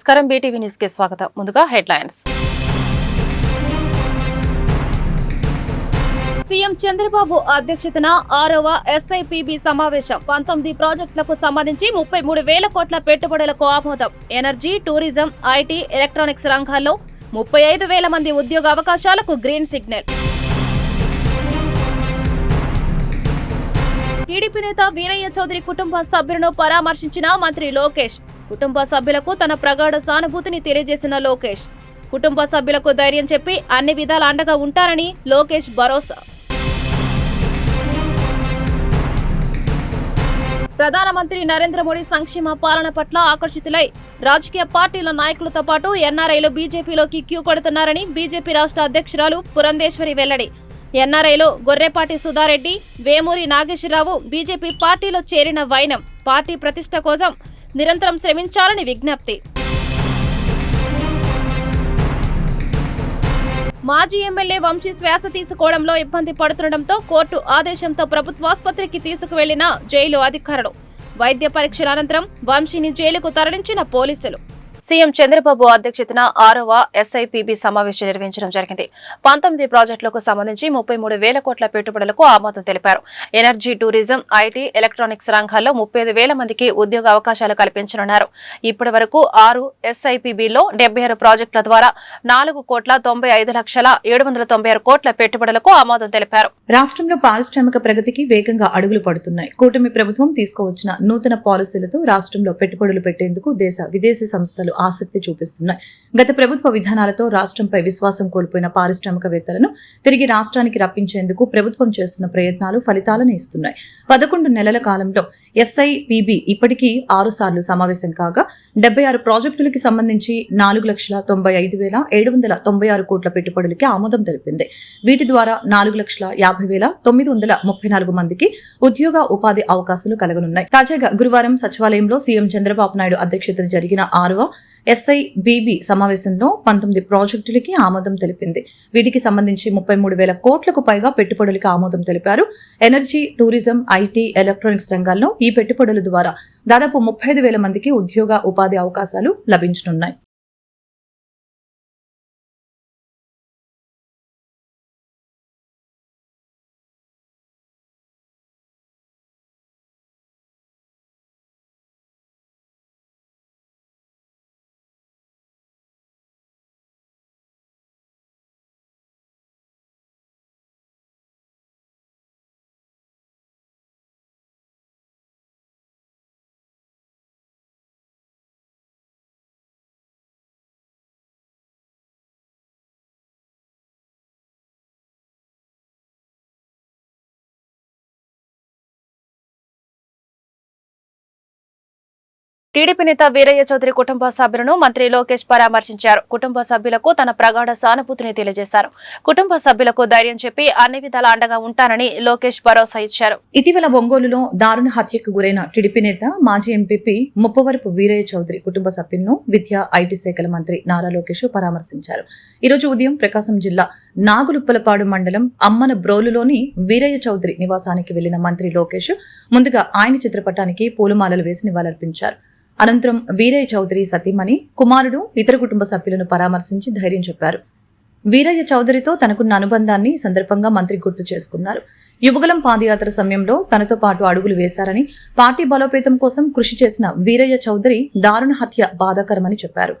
నమస్కారం BTV news కి స్వాగతం. ముందుగా హెడ్లైన్స్. సీఎం చంద్రబాబు అధ్యక్షతన 6వ ఎస్ఐపిబి సమావేశం. 19 ప్రాజెక్టులకు సంబంధించి 33,000 కోట్ల పెట్టుబడులకు ఆమోదం. ఎనర్జీ, టూరిజం, ఐటీ, ఎలక్ట్రానిక్స్ రంగాల్లో 35,000 మంది ఉద్యోగ అవకాశాలకు గ్రీన్ సిగ్నల్. టీడీపీ నేత వీరయ్య చౌదరి కుటుంబ సభ్యులను పరామర్శించిన మంత్రి లోకేష్. కుటుంబ సభ్యులకు తన ప్రగాఢ సానుభూతిని తెలియజేసిన లోకేష్. కుటుంబ సభ్యులకు ధైర్యం చెప్పి అన్ని విధాల అండగా ఉంటారని లోకేష్ భరోసా. ప్రధానమంత్రి నరేంద్ర మోడీ సంక్షేమ పాలన పట్ల ఆకర్షితులై రాజకీయ పార్టీల నాయకులతో పాటు ఎన్ఆర్ఐలు బీజేపీలోకి క్యూ కడుతున్నారని బీజేపీ రాష్ట్ర అధ్యక్షురాలు పురంధేశ్వరి వెల్లడి. ఎన్ఆర్ఐలో గొర్రెపాటి సుధారెడ్డి, వేమూరి నాగేశ్వరరావు బీజేపీ పార్టీలో చేరిన వైనం. పార్టీ ప్రతిష్ట కోసం నిరంతరం శ్రమించాలని విజ్ఞప్తి. మాజీ ఎమ్మెల్యే వంశీ శ్వాస తీసుకోవడంలో ఇబ్బంది పడుతుండటంతో కోర్టు ఆదేశంతో ప్రభుత్వాసుపత్రికి తీసుకువెళ్లిన జైలు అధికారులు. వైద్య పరీక్షల అనంతరం వంశీని జైలుకు తరలించిన పోలీసులు. సీఎం చంద్రబాబు అధ్యక్షతన 6వ ఎస్ఐపిబి సమావేశం నిర్వహించడం జరిగింది. 19 ప్రాజెక్టులకు సంబంధించి 33,000 కోట్ల పెట్టుబడులకు ఆమోదం తెలిపారు. ఎనర్జీ, టూరిజం, ఐటీ, ఎలక్ట్రానిక్స్ రంగాల్లో 35,000 మందికి ఉద్యోగ అవకాశాలు కల్పించనున్నారు. ఇప్పటి వరకు 6 ఎస్ఐపిబిలో 76 ప్రాజెక్టుల ద్వారా 4,95,796 కోట్ల పెట్టుబడులకు ఆమోదం తెలిపారు. రాష్ట్రంలో పారిశ్రామిక ప్రగతికి వేగంగా అడుగులు పడుతున్నాయి. కూటమి ప్రభుత్వం తీసుకువచ్చిన నూతన పాలసీలతో రాష్ట్రంలో పెట్టుబడులు పెట్టేందుకు దేశ విదేశీ సంస్థలు ఆసక్తి చూపిస్తున్నాయి. గత ప్రభుత్వ విధానాలతో రాష్ట్రంపై విశ్వాసం కోల్పోయిన పారిశ్రామికవేత్తలను తిరిగి రాష్ట్రానికి రప్పించేందుకు ప్రభుత్వం చేస్తున్న ప్రయత్నాలు ఫలితాలను ఇస్తున్నాయి. 11 నెలల కాలంలో ఎస్ఐపిబి ఇప్పటికీ 6 సార్లు సమావేశం కాగా 76 ప్రాజెక్టులకి సంబంధించి 4,95,796 కోట్ల పెట్టుబడులకి ఆమోదం తెలిపింది. వీటి ద్వారా 4,50,934 మందికి ఉద్యోగ ఉపాధి అవకాశాలు కలగనున్నాయి. తాజాగా గురువారం సచివాలయంలో సీఎం చంద్రబాబు నాయుడు అధ్యక్షతన జరిగిన 6వ ఎస్ఐబిబి సమావేశంలో 19 ప్రాజెక్టులకి ఆమోదం తెలిపింది. వీటికి సంబంధించి 33,000 కోట్లకు పైగా పెట్టుబడులకి ఆమోదం తెలిపారు. ఎనర్జీ, టూరిజం, ఐటీ, ఎలక్ట్రానిక్స్ రంగాల్లో ఈ పెట్టుబడుల ద్వారా దాదాపు 35,000 మందికి ఉద్యోగ ఉపాధి అవకాశాలు లభించనున్నాయి. టీడీపీ నేత వీరయ్య చౌదరి కుటుంబ సభ్యులను మంత్రి లోకేష్ పరామర్శించారు. కుటుంబ సభ్యులకు తన ప్రగాఢ సానుభూతిని తెలియజేశారు. కుటుంబ సభ్యులకు ధైర్యం చెప్పి అన్ని విధాల అండగా ఉంటానని లోకేష్ భరోసా ఇచ్చారు. ఇటీవల ఒంగోలులో దారుణ హత్యకు గురైన టీడీపీ నేత మాజీ ఎంపీపీ ముప్పవరపు వీరయ్య చౌదరి కుటుంబ సభ్యులను విద్యా, ఐటీ శాఖల మంత్రి నారా లోకేష్ పరామర్శించారు. ఈ రోజు ఉదయం ప్రకాశం జిల్లా నాగులుప్పలపాడు మండలం అమ్మన బ్రోలులోని వీరయ్య చౌదరి నివాసానికి వెళ్లిన మంత్రి లోకేష్ ముందుగా ఆయన చిత్రపటానికి పూలమాలలు వేసి నివాళులర్పించారు. అనంతరం వీరయ్య చౌదరి సతీమణి, కుమారుడు, ఇతర కుటుంబ సభ్యులను పరామర్శించి ధైర్యం చెప్పారు. వీరయ్య చౌదరితో తనకున్న అనుబంధాన్ని సందర్భంగా మంత్రి గుర్తు చేసుకున్నారు. యువగలం పాదయాత్ర సమయంలో తనతో పాటు అడుగులు వేశారని, పార్టీ బలోపేతం కోసం కృషి చేసిన వీరయ్య చౌదరి దారుణ హత్య బాధాకరమని చెప్పారు.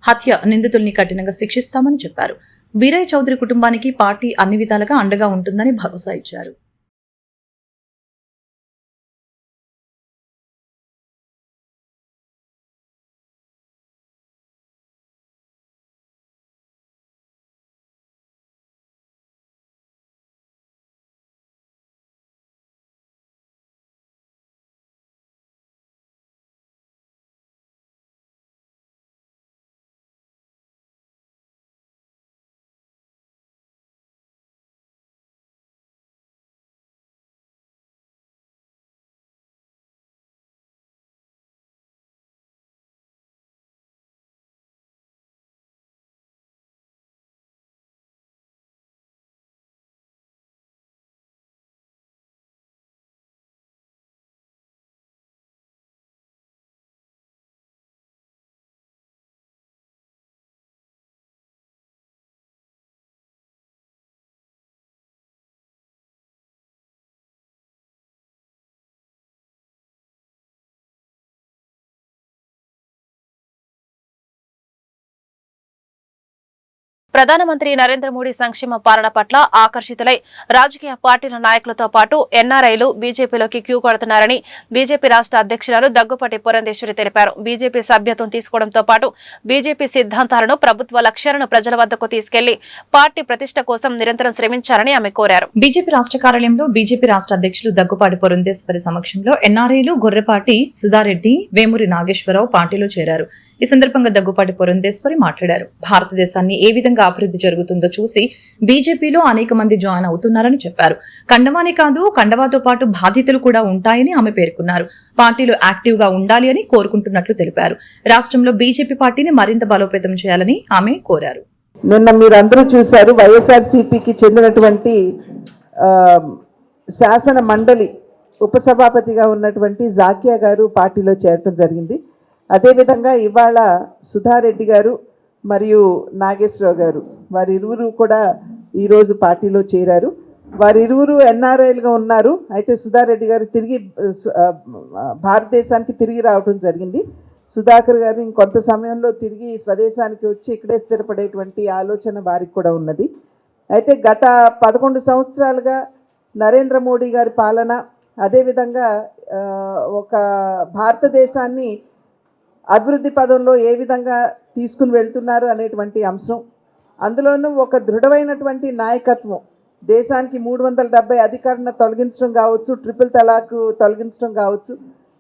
హత్య నిందితుల్ని కఠినంగా శిక్షిస్తామని చెప్పారు. వీరయ్య చౌదరి కుటుంబానికి పార్టీ అన్ని విధాలుగా అండగా ఉంటుందని భరోసా ఇచ్చారు. ప్రధానమంత్రి నరేంద్ర మోడీ సంక్షేమ పాలన పట్ల ఆకర్షితులై రాజకీయ పార్టీల నాయకులతో పాటు ఎన్ఆర్ఐలు బీజేపీలోకి క్యూ కడుతున్నారని బీజేపీ రాష్ట్ర అధ్యక్షురాలు దగ్గుపాటి పురంధేశ్వరి తెలిపారు. బీజేపీ సభ్యత్వం తీసుకోవడంతో పాటు బీజేపీ సిద్ధాంతాలను, ప్రభుత్వ లక్ష్యాలను ప్రజల వద్దకు తీసుకెళ్లి పార్టీ ప్రతిష్ట కోసం నిరంతరం శ్రమించాలని ఆమె కోరారు. బీజేపీ రాష్ట్ర కార్యాలయంలో బీజేపీ రాష్ట్ర అధ్యక్షులు దగ్గుపాటి పురంధేశ్వరి సమక్షంలో ఎన్ఆర్ఐలు గొర్రెపాటి సుధారెడ్డి, వేమూరి నాగేశ్వరరావు పార్టీలో చేరారు. ఈ సందర్భంగా దగ్గుపాటి పురంధేశ్వరి మాట్లాడారు. భారతదేశాన్ని ఏ విధంగా అభివృద్ధి జరుగుతుందో చూసి బీజేపీలో అనేక మంది జాయిన్ అవుతున్నారని చెప్పారు. కండవానే కాదు, కండవాతో పాటు బాధ్యతలు కూడా ఉంటాయని ఆమె పేర్కొన్నారు. పార్టీలో యాక్టివ్ గా ఉండాలి అని కోరుకుంటున్నట్లు తెలిపారు. రాష్ట్రంలో బీజేపీ పార్టీని మరింత బలోపేతం చేయాలని ఆమె కోరారు. నిన్న మీరందరూ చూశారు, వైఎస్ఆర్సీపీకి చెందినటువంటి శాసన మండలి ఉపసభాపతిగా ఉన్నటువంటి జాకియా గారు పార్టీలో చేరటం జరిగింది. అదేవిధంగా ఇవాళ సుధారెడ్డి గారు మరియు నాగేశ్వరరావు గారు వారిరువురు కూడా ఈరోజు పార్టీలో చేరారు. వారిరువురు ఎన్ఆర్ఐలుగా ఉన్నారు. అయితే సుధారెడ్డి గారు తిరిగి భారతదేశానికి తిరిగి రావడం జరిగింది. సుధాకర్ గారు ఇంకొంత సమయంలో తిరిగి స్వదేశానికి వచ్చి ఇక్కడే స్థిరపడేటువంటి ఆలోచన వారికి కూడా ఉన్నది. అయితే గత 11 సంవత్సరాలుగా నరేంద్ర మోడీ గారి పాలన, అదేవిధంగా ఒక భారతదేశాన్ని అభివృద్ధి పదంలో ఏ విధంగా తీసుకుని వెళ్తున్నారు అనేటువంటి అంశం, అందులోనూ ఒక దృఢమైనటువంటి నాయకత్వం, దేశానికి 370 అధికారణ తొలగించడం కావచ్చు, ట్రిపుల్ తలాక్ తొలగించడం కావచ్చు,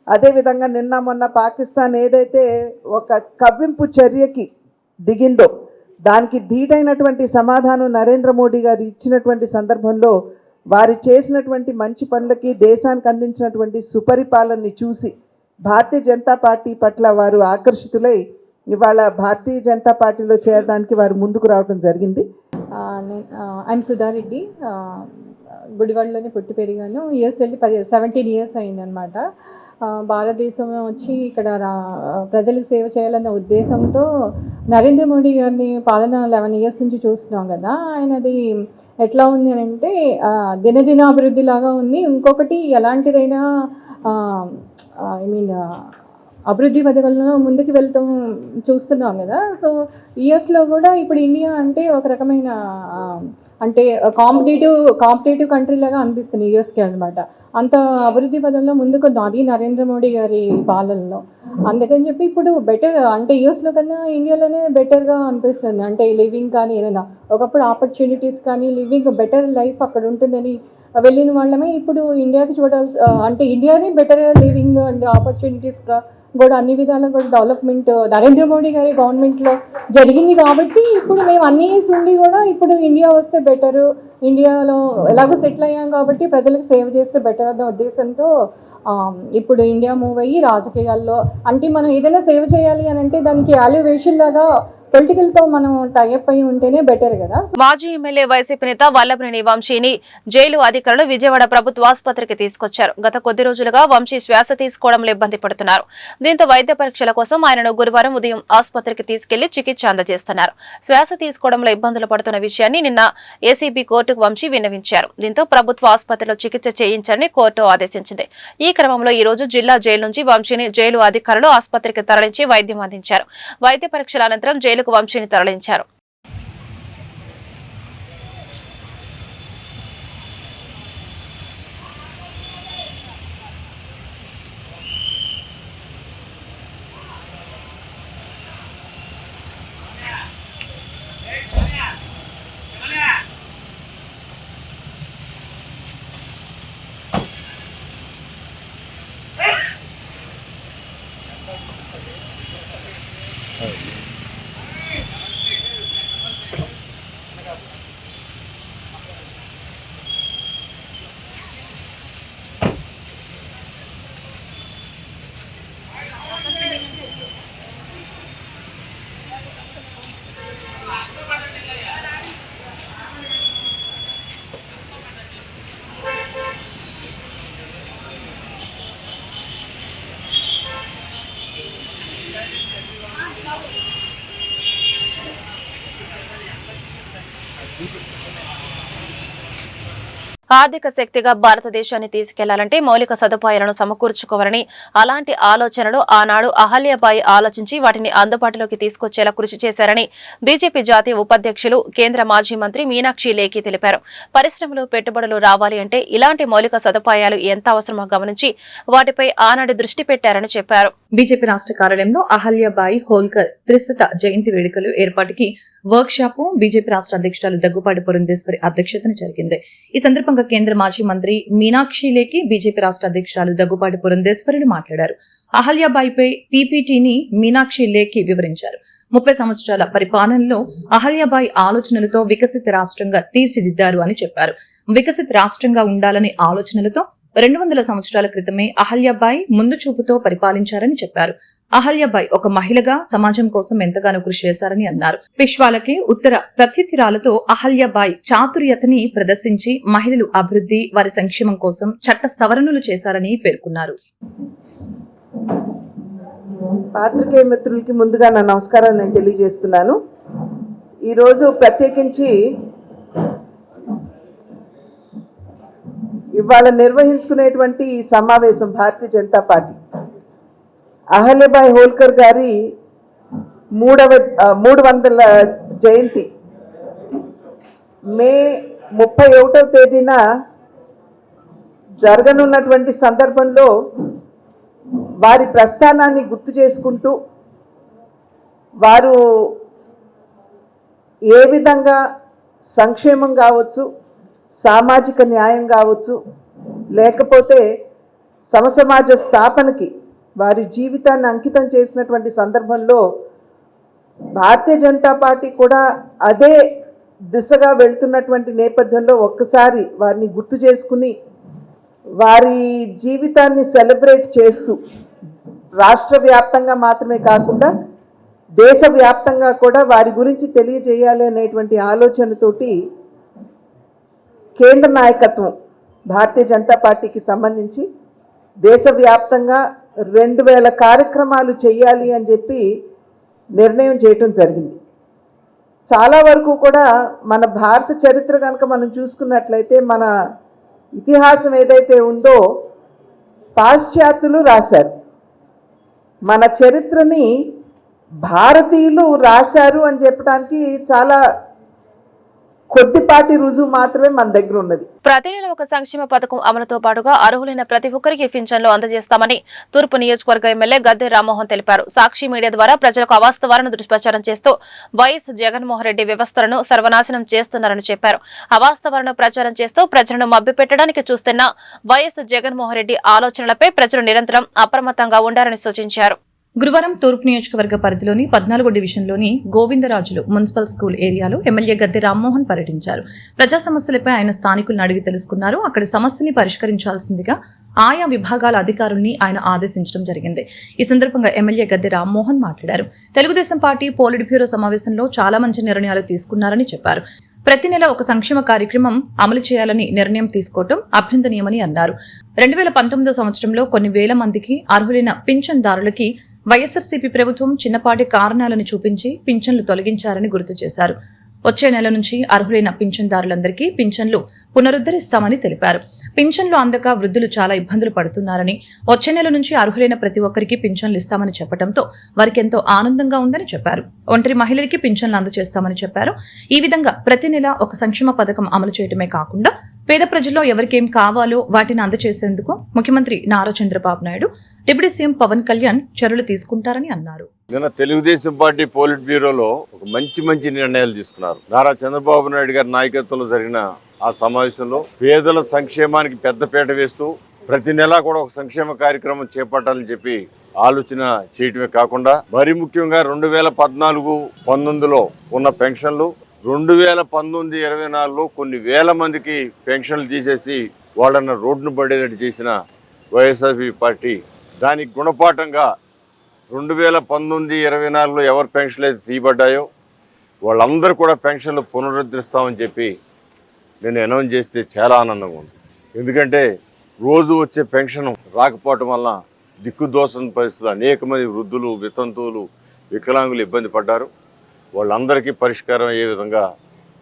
అదేవిధంగా నిన్న మొన్న పాకిస్తాన్ ఏదైతే ఒక కవ్వింపు చర్యకి దిగిందో దానికి ధీటైనటువంటి సమాధానం నరేంద్ర మోడీ గారు ఇచ్చినటువంటి సందర్భంలో వారు చేసినటువంటి మంచి పనులకి, దేశానికి అందించినటువంటి సుపరిపాలనని చూసి భారతీయ జనతా పార్టీ పట్ల వారు ఆకర్షితులై ఇవాళ భారతీయ జనతా పార్టీలో చేరడానికి వారు ముందుకు రావడం జరిగింది. ఐఎమ్ సుధారెడ్డి, గుడివాడలోనే పుట్టి పెరిగాను. యూఎస్ వెళ్ళి 17 ఇయర్స్ అయిందనమాట. భారతదేశం వచ్చి ఇక్కడ ప్రజలకు సేవ చేయాలన్న ఉద్దేశంతో నరేంద్ర మోడీ గారిని పాలన 11 ఇయర్స్ నుంచి చూస్తున్నాం కదా. ఆయనది ఎట్లా ఉంది అని అంటే దినదిన అభివృద్ధి లాగా ఉంది. ఇంకొకటి ఎలాంటిదైనా అభివృద్ధి పథకాలను ముందుకు వెళ్తాం చూస్తున్నాం కదా. సో యూఎస్లో కూడా ఇప్పుడు ఇండియా అంటే ఒక రకమైన అంటే కాంపిటేటివ్ కంట్రీ లాగా అనిపిస్తుంది యూఎస్కి అనమాట. అంత అభివృద్ధి పదంలో ముందుకు అది నరేంద్ర మోడీ గారి పాలనలో. అందుకని చెప్పి ఇప్పుడు బెటర్ అంటే యూఎస్లో కన్నా ఇండియాలోనే బెటర్గా అనిపిస్తుంది. అంటే లివింగ్ కానీ ఏదైనా ఒకప్పుడు ఆపర్చునిటీస్ కానీ లివింగ్ బెటర్ లైఫ్ అక్కడ ఉంటుందని వెళ్ళిన వాళ్ళమే ఇప్పుడు ఇండియాకి చూడాల్సి అంటే ఇండియానే బెటర్ లివింగ్ అండ్ ఆపర్చునిటీస్గా కూడా అన్ని విధాలుగా కూడా డెవలప్మెంట్ నరేంద్ర మోడీ గారి గవర్నమెంట్లో జరిగింది. కాబట్టి ఇప్పుడు మేము అన్ని ఉండి కూడా ఇప్పుడు ఇండియా వస్తే బెటరు, ఇండియాలో ఎలాగో సెటిల్ అయ్యాం కాబట్టి ప్రజలకు సేవ చేస్తే బెటర్ అన్న ఉద్దేశంతో ఇప్పుడు ఇండియా మూవ్ అయ్యి రాజకీయాల్లో అంటే మనం ఏదైనా సేవ చేయాలి అని అంటే దానికి వాల్యుయేషన్ లాగా పొలిటికల్ తో మనం టైఅప్ అయి ఉంటేనే బెటర్ కదా. మాజీ ఎమ్మెల్యే వైసీపీ నేత వల్లభనేని వంశీని జైలు అధికారులు విజయవాడ ప్రభుత్వ ఆసుపత్రికి తీసుకొచ్చారు. గత కొద్ది రోజులుగా వంశీ శ్వాస తీసుకోవడంలో ఇబ్బంది పడుతున్నారు. దీంతో వైద్య పరీక్షల కోసం ఆయనను గురువారం ఉదయం ఆసుపత్రికి తీసుకెళ్లి చికిత్స అందజేస్తున్నారు. శ్వాస తీసుకోవడంలో ఇబ్బందులు పడుతున్న విషయాన్ని నిన్న ఏసీబీ కోర్టుకు వంశీ విన్నవించారు. దీంతో ప్రభుత్వ ఆసుపత్రిలో చికిత్స చేయించాలని కోర్టు ఆదేశించింది. ఈ క్రమంలో ఈ రోజు జిల్లా జైలు నుంచి వంశీని జైలు అధికారులు ఆసుపత్రికి తరలించి వైద్యం అందించారు. వైద్య పరీక్షల అనంతరం జైలుకు వంశీని తరలించారు. ఆర్థిక శక్తిగా భారతదేశాన్ని తీసుకెళ్లాలంటే మౌలిక సదుపాయాలను సమకూర్చుకోవాలని, అలాంటి ఆలోచనలు ఆనాడు అహల్యాబాయి ఆలోచించి వాటిని అందుబాటులోకి తీసుకొచ్చేలా కృషి చేశారని బీజేపీ జాతీయ ఉపాధ్యక్షులు, కేంద్ర మాజీ మంత్రి మీనాక్షి లేఖి తెలిపారు. పరిశ్రమలు, పెట్టుబడులు రావాలి అంటే ఇలాంటి మౌలిక సదుపాయాలు ఎంత అవసరమో గమనించి వాటిపై ఆనాడు దృష్టి పెట్టారని చెప్పారు. బీజేపీ రాష్ట్ర కార్యాలయంలో అహల్యాబాయి హోల్కర్ త్రిశత జయంతి వేడుకలు ఏర్పాటుకి వర్క్ షాప్ బీజేపీ రాష్ట్ర అధ్యక్షురాలు దగ్గుపాటి పురంధేశ్వరి అధ్యక్షతన జరిగింది. ఈ సందర్భంగా కేంద్ర మాజీ మంత్రి మీనాక్షి లేఖి, బీజేపీ రాష్ట్ర అధ్యక్షురాలు దగ్గుపాటి పురంధేశ్వరులు మాట్లాడారు. అహల్యాబాయిపై పీపీటీని మీనాక్షి లేఖి వివరించారు. 30 సంవత్సరాల పరిపాలనలో అహల్యాబాయి ఆలోచనలతో వికసిత రాష్ట్రంగా తీర్చిదిద్దారు అని చెప్పారు. వికసిత రాష్ట్రంగా ఉండాలనే ఆలోచనలతో 200 సంవత్సరాల క్రితమే అహల్యాబాయి ముందు చూపుతో పరిపాలించారని చెప్పారు. అహల్యాబాయి ఒక మహిళగా సమాజం కోసం ఎంతగానో కృషి చేశారని అన్నారు. పిష్వాలకి ఉత్తర ప్రత్యుత్తరాలతో అహల్యాబాయి చాతుర్యతని ప్రదర్శించి మహిళలు అభివృద్ధి, వారి సంక్షేమం కోసం చట్ట సవరణలు చేశారని పేర్కొన్నారు. పాత్రికేయ మిత్రులకి ముందుగా నా నమస్కారాలు నేను తెలియజేస్తున్నాను. ఈరోజు ప్రత్యేకించి ఇవాళ నిర్వహించుకునేటువంటి ఈ సమావేశం భారతీయ జనతా పార్టీ అహల్యాబాయి హోల్కర్ గారి 300వ జయంతి మే 31వ తేదీన జరగనున్నటువంటి సందర్భంలో వారి ప్రస్థానాన్ని గుర్తు చేసుకుంటూ వారు ఏ విధంగా సంక్షేమం కావచ్చు, సామాజిక న్యాయం కావచ్చు, లేకపోతే సమసమాజ స్థాపనకి వారి జీవితాన్ని అంకితం చేసినటువంటి సందర్భంలో భారతీయ జనతా పార్టీ కూడా అదే దిశగా వెళ్తున్నటువంటి నేపథ్యంలో ఒక్కసారి వారిని గుర్తు చేసుకుని వారి జీవితాన్ని సెలబ్రేట్ చేస్తూ రాష్ట్ర వ్యాప్తంగా మాత్రమే కాకుండా దేశవ్యాప్తంగా కూడా వారి గురించి తెలియజేయాలి అనేటువంటి ఆలోచనతోటి కేంద్ర నాయకత్వం భారతీయ జనతా పార్టీకి సంబంధించి దేశవ్యాప్తంగా 2000 కార్యక్రమాలు చేయాలి అని చెప్పి నిర్ణయం చేయటం జరిగింది. చాలా వరకు కూడా మన భారత చరిత్ర కనుక మనం చూసుకున్నట్లయితే మన ఇతిహాసం ఏదైతే ఉందో పాశ్చాత్యులు రాశారు. మన చరిత్రని భారతీయులు రాశారు అని చెప్పడానికి చాలా కొద్దిపాటి రుజువు మాత్రమే మన దగ్గర ఉన్నది. ప్రతి నెల ఒక సంక్షేమ పథకం అమలుతో పాటుగా అర్హులైన ప్రతి ఒక్కరికి పింఛన్లు అందజేస్తామని తూర్పు నియోజకవర్గ ఎమ్మెల్యే గద్దె రామ్మోహన్ తెలిపారు. సాక్షి మీడియా ద్వారా ప్రజలకు అవాస్తవాలను దుష్ప్రచారం చేస్తూ వైఎస్ జగన్మోహన్ రెడ్డి వ్యవస్థలను సర్వనాశనం చేస్తున్నారని చెప్పారు. అవాస్తవాలను ప్రచారం చేస్తూ ప్రజలను మభ్యపెట్టడానికి చూస్తున్న వైఎస్ జగన్మోహన్ రెడ్డి ఆలోచనలపై ప్రజలు నిరంతరం అప్రమత్తంగా ఉండాలని సూచించారు. గురువారం తూర్పు నియోజకవర్గ పరిధిలోని 14వ డివిజన్లోని గోవిందరాజులు మున్సిపల్ స్కూల్ ఏరియాలో ఎమ్మెల్యే గద్దె రామ్మోహన్ పర్యటించారు. ప్రజా సమస్యలపై ఆయన స్థానికులను అడిగి తెలుసుకున్నారు. అక్కడి సమస్యని పరిష్కరించాల్సిందిగా ఆయా విభాగాల అధికారుల్ని ఆయన ఆదేశించడం జరిగింది. ఈ సందర్భంగా ఎమ్మెల్యే గద్దె రామ్మోహన్ మాట్లాడారు. తెలుగుదేశం పార్టీ పోలిట్ బ్యూరో సమావేశంలో చాలా మంచి నిర్ణయాలు తీసుకున్నారని చెప్పారు. ప్రతి నెల ఒక సంక్షేమ కార్యక్రమం అమలు చేయాలని నిర్ణయం తీసుకోవటం అభినందనీయమని అన్నారు. 2019 సంవత్సరంలో కొన్ని వేల మందికి అర్హులైన పింఛన్దారులకి వైఎస్ఆర్సీపీ ప్రభుత్వం చిన్నపాటి కారణాలను చూపించి పింఛన్లు తొలగించారని గుర్తు చేశారు. వచ్చే నెల నుంచి అర్హులైన పింఛన్దారులందరికీ పింఛన్లు పునరుద్ధరిస్తామని తెలిపారు. పింఛన్లు అందక వృద్ధులు చాలా ఇబ్బందులు పడుతున్నారని, వచ్చే నెల నుంచి అర్హులైన ప్రతి ఒక్కరికి పింఛన్లు ఇస్తామని చెప్పడంతో వారికి ఎంతో ఆనందంగా ఉందని చెప్పారు. ఒంటరి మహిళలకి పింఛన్లు అందజేస్తామని చెప్పారు. ఈ విధంగా ప్రతి నెల ఒక సంక్షేమ పథకం అమలు చేయడమే కాకుండా పేద ప్రజల్లో ఎవరికేం కావాలో వాటిని అందజేసేందుకు ముఖ్యమంత్రి నారా చంద్రబాబు నాయుడు, డిప్యూటీ సీఎం పవన్ కళ్యాణ్ చర్యలు తీసుకుంటారని అన్నారు. నిన్న తెలుగుదేశం పార్టీ పోలిట్ బ్యూరోలో ఒక మంచి నిర్ణయాలు తీసుకున్నారు. నారా చంద్రబాబు నాయుడు గారి నాయకత్వంలో జరిగిన ఆ సమావేశంలో పేదల సంక్షేమానికి పెద్దపీట వేస్తూ ప్రతి నెలా కూడా ఒక సంక్షేమ కార్యక్రమం చేపట్టాలని చెప్పి ఆలోచన చేయటమే కాకుండా మరీ ముఖ్యంగా 2014-19లో ఉన్న పెన్షన్లు 2019-24లో కొన్ని వేల మందికి పెన్షన్లు తీసేసి వాళ్ళన్న రోడ్డును పడేటట్టు చేసిన వైఎస్ఆర్సీపీ పార్టీ దానికి గుణపాఠంగా 2019-24లో ఎవరు పెన్షన్లు అయితే తీయబడ్డాయో వాళ్ళందరూ కూడా పెన్షన్లు పునరుద్ధరిస్తామని చెప్పి నేను అనౌన్స్ చేస్తే చాలా ఆనందంగా ఉంది. ఎందుకంటే రోజు వచ్చే పెన్షన్ రాకపోవటం వల్ల దిక్కుదోసని పరిస్థితులు అనేక మంది వృద్ధులు, వితంతువులు, వికలాంగులు ఇబ్బంది పడ్డారు. వాళ్ళందరికీ పరిష్కారం అయ్యే విధంగా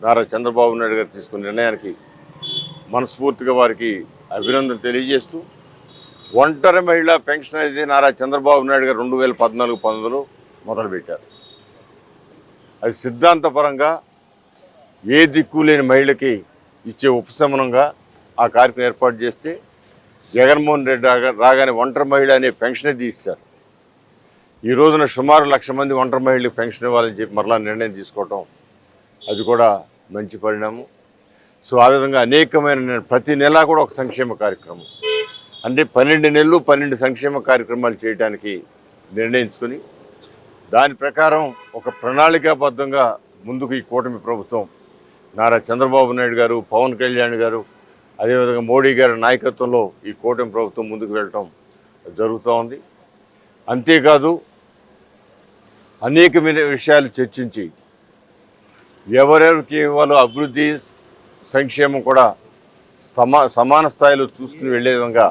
నారా చంద్రబాబు నాయుడు గారు తీసుకున్న నిర్ణయానికి మనస్ఫూర్తిగా వారికి అభినందనలు తెలియజేస్తూ, ఒంటరి మహిళా పెన్షన్ అనేది నారా చంద్రబాబు నాయుడు గారు 2014-15లో మొదలుపెట్టారు. అది సిద్ధాంతపరంగా ఏ దిక్కు లేని మహిళకి ఇచ్చే ఉపశమనంగా ఆ కార్యక్రమం ఏర్పాటు చేస్తే, జగన్మోహన్ రెడ్డి రాగానే ఒంటరి మహిళ అనే పెన్షన్ తీశారు. ఈ రోజున సుమారు 1,00,000 మంది ఒంటరి మహిళలకు పెన్షన్ ఇవ్వాలని చెప్పి మరలా నిర్ణయం తీసుకోవటం అది కూడా మంచి పరిణామం. సో ఆ విధంగా అనేకమైన ప్రతి నెల కూడా ఒక సంక్షేమ కార్యక్రమం, అంటే 12 నెలలు 12 సంక్షేమ కార్యక్రమాలు చేయడానికి నిర్ణయించుకొని దాని ప్రకారం ఒక ప్రణాళికాబద్ధంగా ముందుకు ఈ కూటమి ప్రభుత్వం, నారా చంద్రబాబు నాయుడు గారు, పవన్ కళ్యాణ్ గారు, అదేవిధంగా మోడీ గారి నాయకత్వంలో ఈ కూటమి ప్రభుత్వం ముందుకు వెళ్ళటం జరుగుతూ ఉంది. అంతేకాదు అనేకమైన విషయాలు చర్చించి ఎవరెవరికి ఇవ్వాలో అభివృద్ధి సంక్షేమం కూడా సమాన స్థాయిలో చూసుకుని వెళ్ళే విధంగా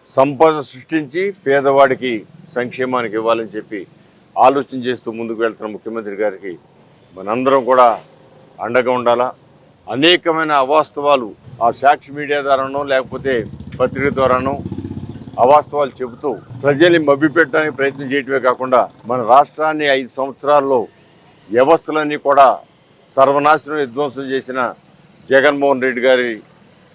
సంపద సృష్టించి పేదవాడికి సంక్షేమానికి ఇవ్వాలని చెప్పి ఆలోచన చేస్తూ ముందుకు వెళ్తున్న ముఖ్యమంత్రి గారికి మనందరం కూడా అండగా ఉండాలా. అనేకమైన అవాస్తవాలు ఆ సాక్షి మీడియా ద్వారానో లేకపోతే పత్రిక ద్వారానో అవాస్తవాలు చెబుతూ ప్రజల్ని మభ్యపెట్టడానికి ప్రయత్నం చేయటమే కాకుండా మన రాష్ట్రాన్ని 5 సంవత్సరాల్లో వ్యవస్థలన్నీ కూడా సర్వనాశనం విధ్వంసం చేసిన జగన్మోహన్ రెడ్డి గారి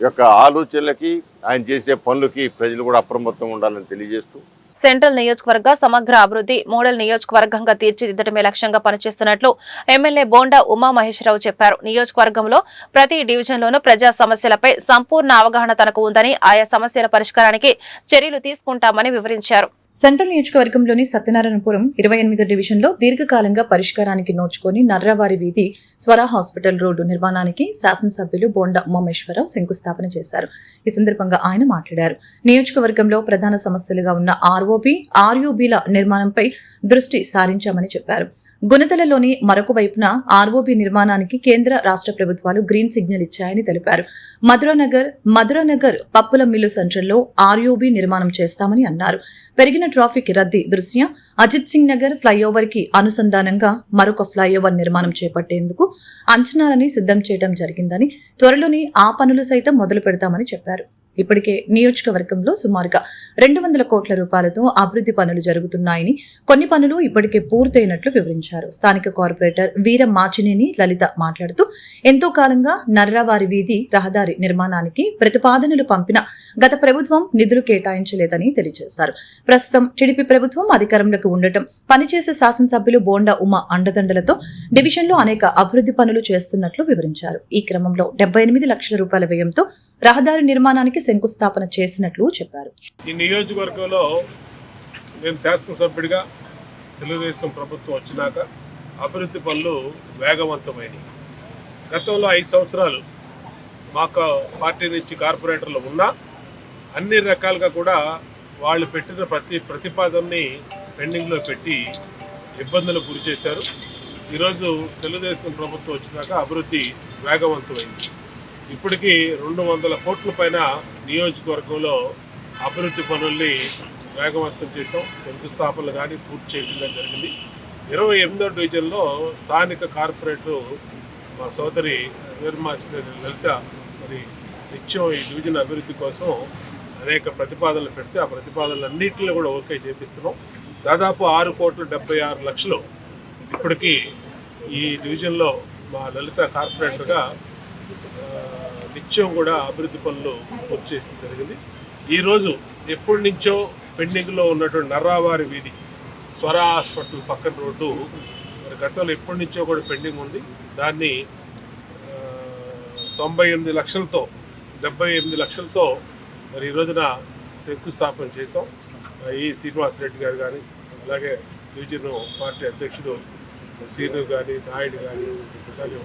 యొక్క ఆలోచనలకి, ఆయన చేసే పనులకి ప్రజలు కూడా అప్రమత్తంగా ఉండాలని తెలియజేస్తూ, సెంట్రల్ నియోజకవర్గ సమగ్ర అభివృద్ధి మోడల్ నియోజకవర్గంగా తీర్చిదిద్దడమే లక్ష్యంగా పనిచేస్తున్నట్లు ఎమ్మెల్యే బోండా ఉమామహేశ్వరరావు చెప్పారు. నియోజకవర్గంలో ప్రతి డివిజన్లోనూ ప్రజా సమస్యలపై సంపూర్ణ అవగాహన తనకు ఉందని, ఆయా సమస్యల పరిష్కారానికి చర్యలు తీసుకుంటామని వివరించారు. సెంట్రల్ నియోజకవర్గంలోని సత్యనారాయణపురం 28వ డివిజన్లో దీర్ఘకాలంగా పరిష్కారానికి నోచుకొని నర్రావారి వీధి స్వరా హాస్పిటల్ రోడ్డు నిర్మాణానికి శాసనసభ్యులు బోండా ఉమామేశ్వరరావు శంకుస్థాపన చేశారు. ఈ సందర్భంగా ఆయన మాట్లాడారు. నియోజకవర్గంలో ప్రధాన సమస్యలుగా ఉన్న ఆర్ఓబి, ఆర్యూబీల నిర్మాణంపై దృష్టి సారించామని చెప్పారు. గుణదలలోని మరొక వైపున ఆర్ఓబి నిర్మాణానికి కేంద్ర రాష్ట్ర ప్రభుత్వాలు గ్రీన్ సిగ్నల్ ఇచ్చాయని తెలిపారు. మధురానగర్ పప్పుల మిల్లు సెంటర్లో ఆర్ఓబి నిర్మాణం చేస్తామని అన్నారు. పెరిగిన ట్రాఫిక్ రద్దీ దృష్ట్యా అజిత్ సింగ్ నగర్ ఫ్లైఓవర్ కి అనుసంధానంగా మరొక ఫ్లైఓవర్ నిర్మాణం చేపట్టేందుకు అంచనాలని సిద్ధం చేయడం జరిగిందని, త్వరలోనే ఆ పనులు సైతం మొదలు పెడతామని చెప్పారు. ఇప్పటికే నియోజకవర్గంలో సుమారుగా 200 కోట్ల రూపాయలతో అభివృద్ధి పనులు జరుగుతున్నాయని, కొన్ని పనులు ఇప్పటికే పూర్తయినట్లు వివరించారు. స్థానిక కార్పొరేటర్ వీర మాచినేని లలిత మాట్లాడుతూ, ఎంతో కాలంగా నర్రావారి వీధి రహదారి నిర్మాణానికి ప్రతిపాదనలు పంపిన గత ప్రభుత్వం నిధులు కేటాయించలేదని తెలియజేశారు. ప్రస్తుతం టీడీపీ ప్రభుత్వం అధికారంలోకి ఉండటం, పనిచేసే శాసనసభ్యులు బోండా ఉమా అండదండలతో డివిజన్లో అనేక అభివృద్ధి పనులు చేస్తున్నట్లు వివరించారు. ఈ క్రమంలో 78 లక్షల రూపాయల వ్యయంతో రహదారి నిర్మాణానికి శంకుస్థాపన చేసినట్లు చెప్పారు. ఈ నియోజకవర్గంలో నేను శాసనసభ్యుడిగా తెలుగుదేశం ప్రభుత్వం వచ్చినాక అభివృద్ధి పనులు వేగవంతమైనవి. గతంలో 5 సంవత్సరాలు మాకు పార్టీ నుంచి కార్పొరేటర్లు ఉన్నా అన్ని రకాలుగా కూడా వాళ్ళు పెట్టిన ప్రతి ప్రతిపాదనని పెండింగ్లో పెట్టి ఇబ్బందులు గురి చేశారు. ఈరోజు తెలుగుదేశం ప్రభుత్వం వచ్చినాక అభివృద్ధి వేగవంతమైంది. ఇప్పటికీ 200 కోట్ల పైన నియోజకవర్గంలో అభివృద్ధి పనుల్ని వేగవంతం చేసాం. శంకుస్థాపనలు కానీ పూర్తి చేయడం జరిగింది. 28వ డివిజన్లో స్థానిక కార్పొరేటర్ మా సోదరి వీరమాచిన లలిత మరి నిత్యం ఈ డివిజన్ అభివృద్ధి కోసం అనేక ప్రతిపాదనలు పెడితే ఆ ప్రతిపాదనలన్నింటినీ కూడా ఓకే చేపిస్తున్నాం. దాదాపు 6,76,00,000 ఇప్పటికీ ఈ డివిజన్లో మా లలిత కార్పొరేటర్గా నిత్యం కూడా అభివృద్ధి పనులు పూర్తి చేయడం జరిగింది. ఈరోజు ఎప్పటి నుంచో పెండింగ్లో ఉన్నటువంటి నర్రావారి వీధి స్వరా హాస్పిటల్ పక్కన రోడ్డు మరి గతంలో ఎప్పటి నుంచో కూడా పెండింగ్ ఉంది. దాన్ని 98 లక్షలతో 78 లక్షలతో మరి ఈ రోజున శంకుస్థాపన చేసాం. ఈ శ్రీనివాసరెడ్డి గారు కానీ, అలాగే డివిజన్ పార్టీ అధ్యక్షుడు సీను కానీ, నాయుడు కానీ,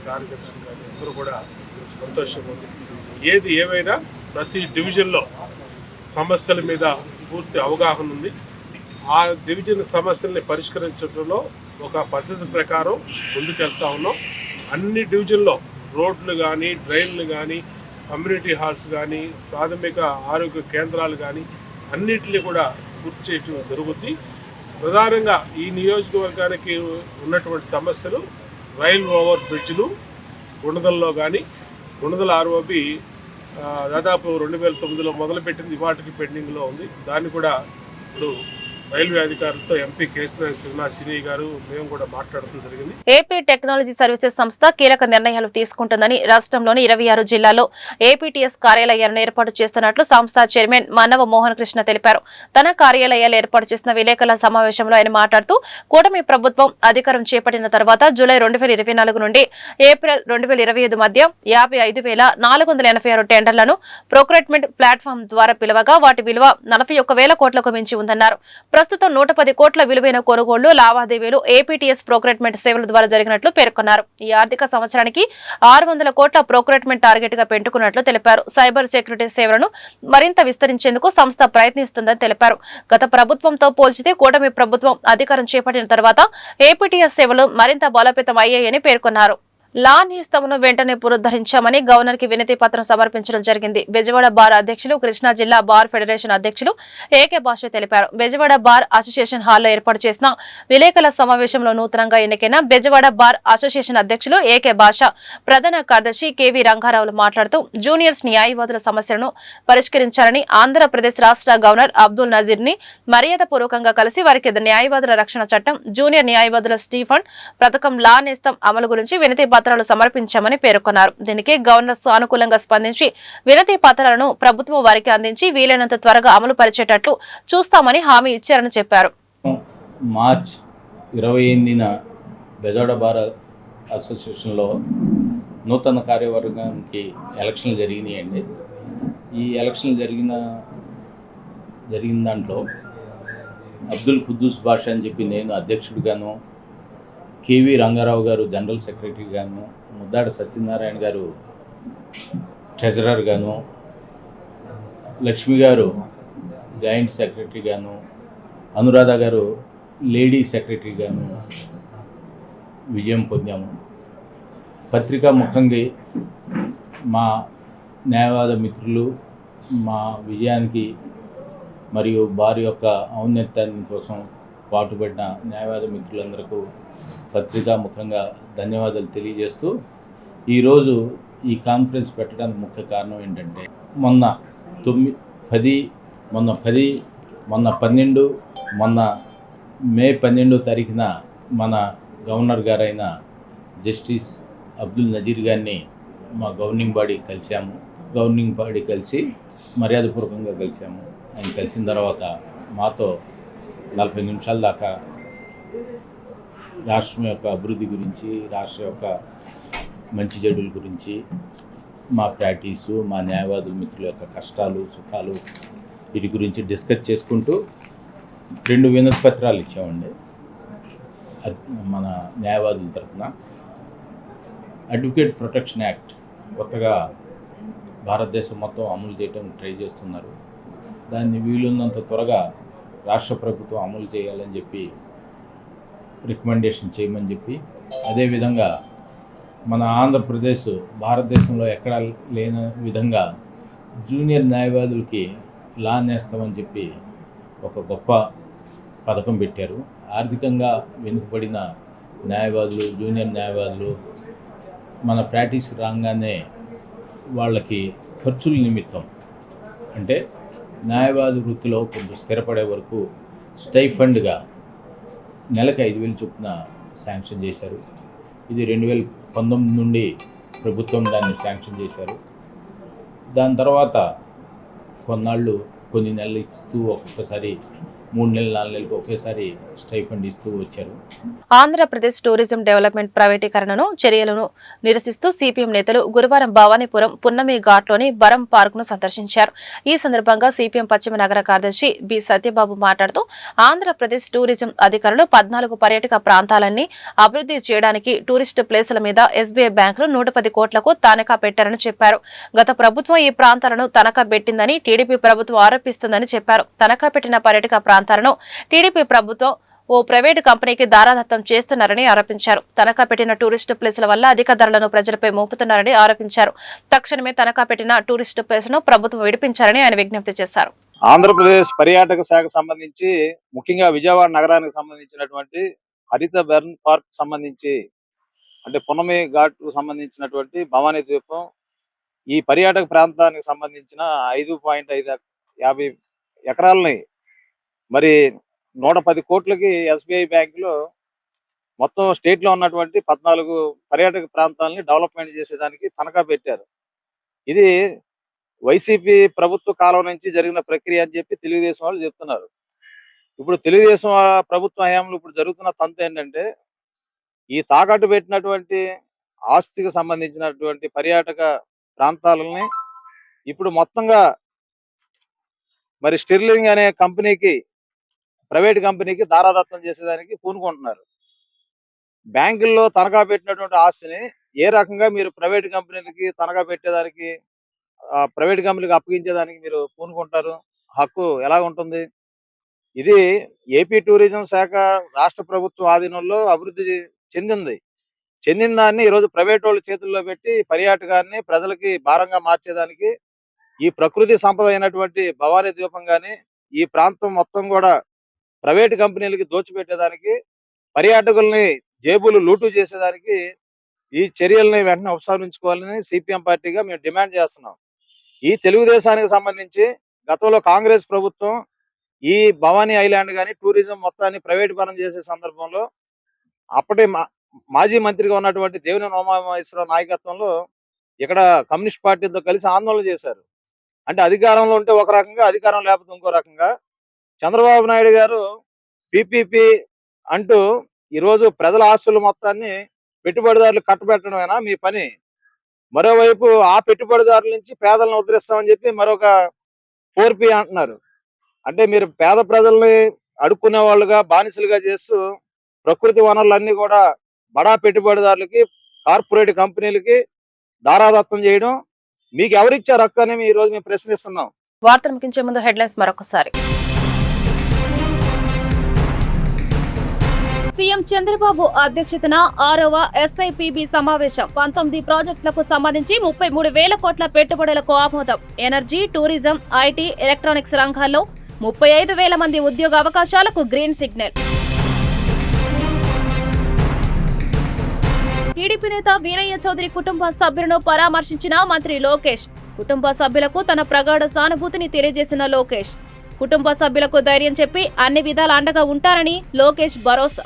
కార్యదర్శులు కానీ అందరూ కూడా సంతోషంగా ఉంది. ఏది ఏమైనా ప్రతి డివిజన్లో సమస్యల మీద పూర్తి అవగాహన ఉంది. ఆ డివిజన్ సమస్యల్ని పరిష్కరించడంలో ఒక పద్ధతి ప్రకారం ముందుకెళ్తా ఉన్నాం. అన్ని డివిజన్లో రోడ్లు కానీ, డ్రైన్లు కానీ, కమ్యూనిటీ హాల్స్ కానీ, ప్రాథమిక ఆరోగ్య కేంద్రాలు కానీ అన్నిటినీ కూడా పూర్తి చేయడం జరుగుద్ది. ప్రధానంగా ఈ నియోజకవర్గానికి ఉన్నటువంటి సమస్యలు రైల్ ఓవర్ బ్రిడ్జ్లు, గుణదల్లో కానీ, గుణదల ఆర్ఓబి దాదాపు 2009లో మొదలుపెట్టింది ఇవాటికి పెండింగ్లో ఉంది. దాన్ని కూడా ఇప్పుడు రైల్వే అధికారులతో ఎంపీ కేశినేని శ్రీనివాస్ గారు మేము కూడా మాట్లాడటం జరిగింది. ఏపీ టెక్నాలజీ సర్వీసెస్ సంస్థ కీలక నిర్ణయాలు తీసుకుంటుందని రాష్ట్రంలోని 26 జిల్లాల్లో ఏపీటీఎస్ కార్యాలయాలను ఏర్పాటు చేస్తున్నట్లు సంస్థ చైర్మన్ మన్నవ మోహన్ కృష్ణ తెలిపారు. తన కార్యాలయాలు ఏర్పాటు చేసిన విలేకరుల సమావేశంలో ఆయన మాట్లాడుతూ కూటమి ప్రభుత్వం అధికారం చేపట్టిన తర్వాత జూలై 2024 నుండి ఏప్రిల్ 2025 మధ్య 55,486 టెండర్లను ప్రొక్యూర్మెంట్ ప్లాట్ఫామ్ ద్వారా పిలవగా వాటి విలువ 41,000 కోట్లకు మించి ఉందన్నారు. ప్రస్తుతం 110 కోట్ల విలువైన కొనుగోళ్లు లావాదేవీలు ఏపీటీఎస్ ప్రొక్యూర్మెంట్ సేవల ద్వారా జరిగినట్లు పేర్కొన్నారు. ఈ ఆర్థిక సంవత్సరానికి 600 కోట్ల ప్రొక్యూర్మెంట్ టార్గెట్ గా పెట్టుకున్నట్లు తెలిపారు. సైబర్ సెక్యూరిటీ సేవలను మరింత విస్తరించేందుకు సంస్థ ప్రయత్నిస్తుందని తెలిపారు. గత ప్రభుత్వంతో పోల్చితే కూటమి ప్రభుత్వం అధికారం చేపట్టిన తర్వాత ఏపీటీఎస్ సేవలు మరింత బలోపేతం అయ్యాయని పేర్కొన్నారు. లా నేస్తమును వెంటనే పునరుద్ధరించామని గవర్నర్ కి వినతి పత్రం సమర్పించడం జరిగింది. బెజవాడ బార్ అధ్యక్షులు, కృష్ణా జిల్లా బార్ ఫెడరేషన్ అధ్యక్షులు ఏకే భాష తెలిపారు. బెజవాడ బార్ అసోసియేషన్ హాల్లో ఏర్పాటు చేసిన విలేకరుల సమావేశంలో నూతనంగా ఎన్నికైన బెజవాడ బార్ అసోసియేషన్ అధ్యక్షులు ఏకే భాష, ప్రధాన కార్యదర్శి కెవి రంగారావులు మాట్లాడుతూ జూనియర్స్ న్యాయవాదుల సమస్యలను పరిష్కరించాలని ఆంధ్రప్రదేశ్ రాష్ట్ర గవర్నర్ అబ్దుల్ నజీర్ ని మర్యాదపూర్వకంగా కలిసి వారికి న్యాయవాదుల రక్షణ చట్టం, జూనియర్ న్యాయవాదుల స్టీఫండ్ పథకం, లా నేస్తం అమలు గురించి వినతి పత్రాలు సమర్పించామని పేర్కొన్నారు. దీనికి గవర్నర్ సానుకూలంగా స్పందించి వినతి పత్రాలను ప్రభుత్వం వారికి అందించి వీలైనంత త్వరగా అమలు పరిచేటట్లు చూస్తామని హామీ ఇచ్చారని చెప్పారు. మార్చ్ 28న బెజవాడ బార్ అసోసియేషన్లో నూతన కార్యవర్గానికి ఎలక్షన్లు జరిగినాయండి. ఈ ఎలక్షన్లు జరిగిన దాంట్లో అబ్దుల్ ఖుద్దూస్ బాషా అని చెప్పి నేను అధ్యక్షుడిగాను, కేవి రంగారావు గారు జనరల్ సెక్రటరీ గాను, ముద్దాడ సత్యనారాయణ గారు ట్రెజరర్ గాను, లక్ష్మి గారు జాయింట్ సెక్రటరీ గాను, అనురాధ గారు లేడీ సెక్రటరీ గాను విజయం పొందాము. పత్రికా ముఖంగా మా న్యాయవాద మిత్రులు మా విజయానికి మరియు వారి యొక్క ఔన్నత్యాన్ని కోసం పాటుపడిన న్యాయవాద మిత్రులందరికీ పత్రికా ముఖంగా ధన్యవాదాలు తెలియజేస్తూ ఈరోజు ఈ కాన్ఫరెన్స్ పెట్టడానికి ముఖ్య కారణం ఏంటంటే మొన్న 12 మే 12 తారీఖున మన గవర్నర్ గారైన జస్టిస్ అబ్దుల్ నజీర్ గారిని మా గవర్నింగ్ బాడీ కలిసి మర్యాదపూర్వకంగా కలిసాము. ఆయన కలిసిన తర్వాత మాతో 40 నిమిషాల దాకా రాష్ట్రం యొక్క అభివృద్ధి గురించి, రాష్ట్రం యొక్క మంచి చెడుల గురించి, మా ప్రాక్టీసు, మా న్యాయవాదుల మిత్రుల యొక్క కష్టాలు సుఖాలు వీటి గురించి డిస్కస్ చేసుకుంటూ 2 వినతి పత్రాలు ఇచ్చామండి. మన న్యాయవాదుల తరఫున అడ్వకేట్ ప్రొటెక్షన్ యాక్ట్ కొత్తగా భారతదేశం మొత్తం అమలు చేయడం ట్రై చేస్తున్నారు. దాన్ని వీలున్నంత త్వరగా రాష్ట్ర ప్రభుత్వం అమలు చేయాలని చెప్పి రికమెండేషన్ చేయమని చెప్పి, అదేవిధంగా మన ఆంధ్రప్రదేశ్ భారతదేశంలో ఎక్కడా లేని విధంగా జూనియర్ న్యాయవాదులకి లా నేస్తామని చెప్పి ఒక గొప్ప పథకం పెట్టారు. ఆర్థికంగా వెనుకబడిన న్యాయవాదులు, జూనియర్ న్యాయవాదులు మన ప్రాక్టీస్ రాగానే వాళ్ళకి ఖర్చుల నిమిత్తం, అంటే న్యాయవాది వృత్తిలో కొంచెం స్థిరపడే వరకు స్టైఫండ్గా నెలకు 5,000 చొప్పున శాంక్షన్ చేశారు. ఇది 2019 నుండి ప్రభుత్వం దాన్ని శాంక్షన్ చేశారు. దాని తర్వాత కొన్ని నెలలు ఇస్తూ ఒక్కొక్కసారి 3 నెలలు 4 నెలలకు ఒకేసారి స్టైఫండ్ ఇస్తూ వచ్చారు. ఆంధ్రప్రదేశ్ టూరిజం డెవలప్మెంట్ ప్రైవేటీకరణను చర్యలను నిరసిస్తూ సిపిఎం నేతలు గురువారం భవానీపురం పున్నమి ఘాట్లోని బరం పార్క్ ను సందర్శించారు. ఈ సందర్భంగా సిపిఎం పశ్చిమ నగర కార్యదర్శి బి సత్యబాబు మాట్లాడుతూ ఆంధ్రప్రదేశ్ టూరిజం అధికారులు 14 పర్యాటక ప్రాంతాలన్నీ అభివృద్ధి చేయడానికి టూరిస్టు ప్లేసుల మీద ఎస్బీఐ బ్యాంకులు 110 కోట్లకు తనఖా పెట్టారని చెప్పారు. గత ప్రభుత్వం ఈ ప్రాంతాలను తనఖా పెట్టిందని టీడీపీ ప్రభుత్వం ఆరోపిస్తుందని చెప్పారు. తనఖా పెట్టిన పర్యాటక ప్రాంతాలను టీడీపీ ప్రభుత్వం ఓ ప్రైవేటు కంపెనీకి దారాదత్తం చేస్తున్నారని ఆరోపించారు. తనఖా పెట్టిన టూరిస్టు ప్లేసుల వల్ల అధిక ధరలను ప్రజలపై మోపుతున్నారని ఆరోపించారు. తక్షణమే తనఖా పెట్టిన టూరిస్టు ప్లేసులను ప్రభుత్వం విడిపించారని ఆయన విజ్ఞప్తి చేశారు. ఆంధ్రప్రదేశ్ పర్యాటక శాఖ సంబంధించి ముఖ్యంగా విజయవాడ నగరానికి సంబంధించినటువంటి హరిత బెర్న్ పార్క్ సంబంధించి, అంటే పున్నమి ఘాట్ సంబంధించినటువంటి భవానీ ద్వీపం, ఈ పర్యాటక ప్రాంతానికి సంబంధించిన 5.50 ఎకరాలని మరి 110 కోట్లకి ఎస్బీఐ బ్యాంకులో మొత్తం స్టేట్లో ఉన్నటువంటి 14 పర్యాటక ప్రాంతాలని డెవలప్మెంట్ చేసేదానికి తనఖా పెట్టారు. ఇది వైసీపీ ప్రభుత్వ కాలం నుంచి జరిగిన ప్రక్రియ అని చెప్పి తెలుగుదేశం వాళ్ళు చెప్తున్నారు. ఇప్పుడు తెలుగుదేశం ప్రభుత్వ హయాంలో ఇప్పుడు జరుగుతున్న తంతు ఏంటంటే, ఈ తాకట్టు పెట్టినటువంటి ఆస్తికి సంబంధించినటువంటి పర్యాటక ప్రాంతాలని ఇప్పుడు మొత్తంగా మరి స్టెర్లింగ్ అనే కంపెనీకి, ప్రైవేట్ కంపెనీకి దారాదత్తం చేసేదానికి పూనుకుంటున్నారు. బ్యాంకుల్లో తనఖా పెట్టినటువంటి ఆస్తిని ఏ రకంగా మీరు ప్రైవేట్ కంపెనీలకి తనఖా పెట్టేదానికి, ప్రైవేట్ కంపెనీకి అప్పగించేదానికి మీరు పూనుకుంటారు? హక్కు ఎలా ఉంటుంది? ఇది ఏపీ టూరిజం శాఖ రాష్ట్ర ప్రభుత్వం ఆధీనంలో అభివృద్ధి చెందిన దాన్ని ఈరోజు ప్రైవేట్ వాళ్ళ చేతుల్లో పెట్టి పర్యాటకాన్ని ప్రజలకి భారంగా మార్చేదానికి, ఈ ప్రకృతి సంపద అయినటువంటి భవానీ ద్వీపం కానీ ఈ ప్రాంతం మొత్తం కూడా ప్రైవేట్ కంపెనీలకి దోచిపెట్టేదానికి, పర్యాటకుల్ని జేబులు లూటు చేసేదానికి ఈ చర్యల్ని వెంటనే ఉపసంహరించుకోవాలని సిపిఎం పార్టీగా మేము డిమాండ్ చేస్తున్నాం. ఈ తెలుగుదేశానికి సంబంధించి గతంలో కాంగ్రెస్ ప్రభుత్వం ఈ భవానీ ఐలాండ్ కానీ టూరిజం మొత్తాన్ని ప్రైవేట్ పరం చేసే సందర్భంలో అప్పటి మాజీ మంత్రిగా ఉన్నటువంటి దేవినేని ఉమామహేశ్వరరావు నాయకత్వంలో ఇక్కడ కమ్యూనిస్ట్ పార్టీతో కలిసి ఆందోళన చేశారు. అంటే అధికారంలో ఉంటే ఒక రకంగా, అధికారం లేకపోతే ఇంకో రకంగా. చంద్రబాబు నాయుడు గారు పిపిపి అంటూ ఈరోజు ప్రజల ఆస్తుల మొత్తాన్ని పెట్టుబడిదారులు కట్టబెట్టడమేనా మీ పని? మరోవైపు ఆ పెట్టుబడిదారుల నుంచి పేదలను ఉద్ధరిస్తామని చెప్పి మరొక 4P అంటున్నారు. అంటే మీరు పేద ప్రజల్ని అడుక్కునే వాళ్ళుగా, బానిసలుగా చేస్తూ ప్రకృతి వనరులన్నీ కూడా బడా పెట్టుబడిదారులకి, కార్పొరేట్ కంపెనీలకి దారాదత్తం చేయడం మీకు ఎవరిచ్చారు హక్కు అని ఈ రోజు మేము ప్రశ్నిస్తున్నాం. వార్తలు ముగించే ముందు హెడ్లైన్స్ మరొకసారి. సీఎం చంద్రబాబు అధ్యక్షతన 6వ ఎస్ఐపిబి సమావేశం. 19 ప్రాజెక్టులకు సంబంధించి 33,000 కోట్ల పెట్టుబడులకు ఆమోదం. ఎనర్జీ, టూరిజం, ఐటీ, ఎలక్ట్రానిక్స్ రంగాల్లో 35,000 మంది ఉద్యోగ అవకాశాలకు గ్రీన్ సిగ్నల్. టీడీపీ నేత వీరయ్య చౌదరి కుటుంబ సభ్యులను పరామర్శించిన మంత్రి లోకేష్. కుటుంబ సభ్యులకు తన ప్రగాఢ సానుభూతిని తెలియజేసిన లోకేష్. కుటుంబ సభ్యులకు ధైర్యం చెప్పి అన్ని విధాల అండగా ఉంటారని లోకేష్ భరోసా.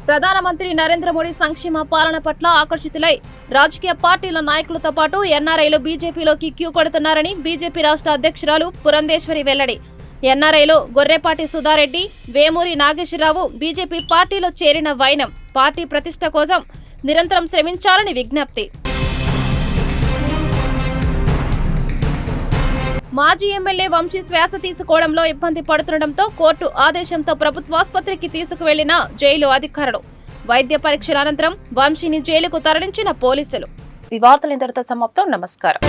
ప్రధానమంత్రి నరేంద్ర మోడీ సంక్షేమ పాలన పట్ల ఆకర్షితులై రాజకీయ పార్టీల నాయకులతో పాటు ఎన్ఆర్ఐలు బీజేపీలోకి క్యూ కొడుతున్నారని బీజేపీ రాష్ట్ర అధ్యక్షురాలు పురంధేశ్వరి వెల్లడి. ఎన్ఆర్ఐలో గొర్రెపాటి సుధారెడ్డి, వేమూరి నాగేశ్వరరావు బీజేపీ పార్టీలో చేరిన వైనం. పార్టీ ప్రతిష్ట కోసం నిరంతరం శ్రమించాలని విజ్ఞప్తి. మాజీ ఎమ్మెల్యే వంశీ శ్వాస తీసుకోవడంలో ఇబ్బంది పడుతుండటంతో కోర్టు ఆదేశంతో ప్రభుత్వాసుపత్రికి తీసుకువెళ్లిన జైలు అధికారులు. వైద్య పరీక్షల అనంతరం వంశీని జైలుకు తరలించిన పోలీసులు. ఈ వార్తలు ఇంతటితో సమాప్తం. నమస్కారం.